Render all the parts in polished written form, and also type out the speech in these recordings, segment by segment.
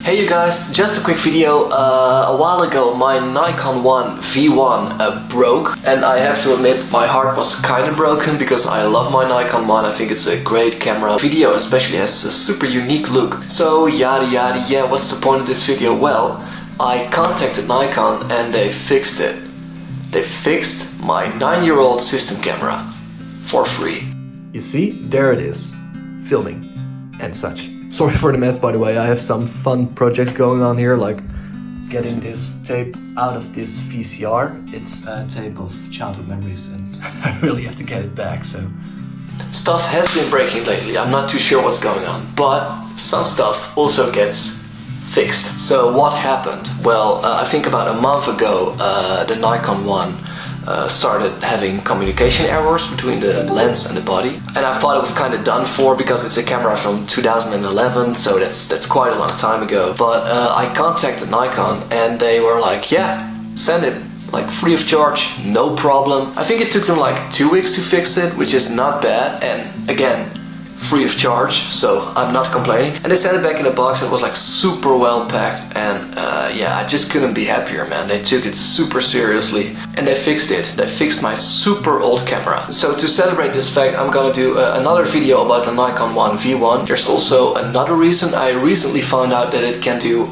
Hey you guys, just a quick video. A while ago my Nikon V1 broke, and I have to admit my heart was kinda broken because I love my Nikon 1. I think it's a great camera. Video especially has a super unique look. So yada yada, yeah, what's the point of this video? Well, I contacted Nikon and they fixed it. They fixed my 9-year-old system camera for free. You see, there it is, filming and such. Sorry for the mess, by the way. I have some fun projects going on here, like getting this tape out of this VCR. It's a tape of childhood memories and I really have to get it back, so... Stuff has been breaking lately. I'm not too sure what's going on, but some stuff also gets fixed. So what happened? Well, I think about a month ago, the Nikon 1 started having communication errors between the lens and the body, and I thought it was kind of done for because it's a camera from 2011, so that's quite a long time ago. But I contacted Nikon and they were like, yeah, send it, like free of charge, no problem. I think it took them like 2 weeks to fix it, which is not bad, and again, free of charge, so I'm not complaining. And they sent it back in a box and it was like super well packed, and yeah, I just couldn't be happier, man. They took it super seriously and they fixed it. They fixed my super old camera. So to celebrate this fact, I'm gonna do another video about the Nikon V1. There's also another reason. I recently found out that it can do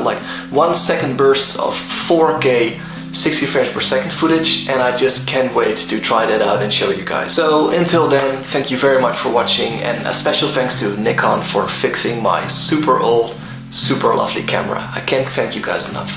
like 1 second bursts of 4K 60 frames per second footage, and I just can't wait to try that out and show you guys. So until then, thank you very much for watching, and a special thanks to Nikon for fixing my super old, super lovely camera. I can't thank you guys enough.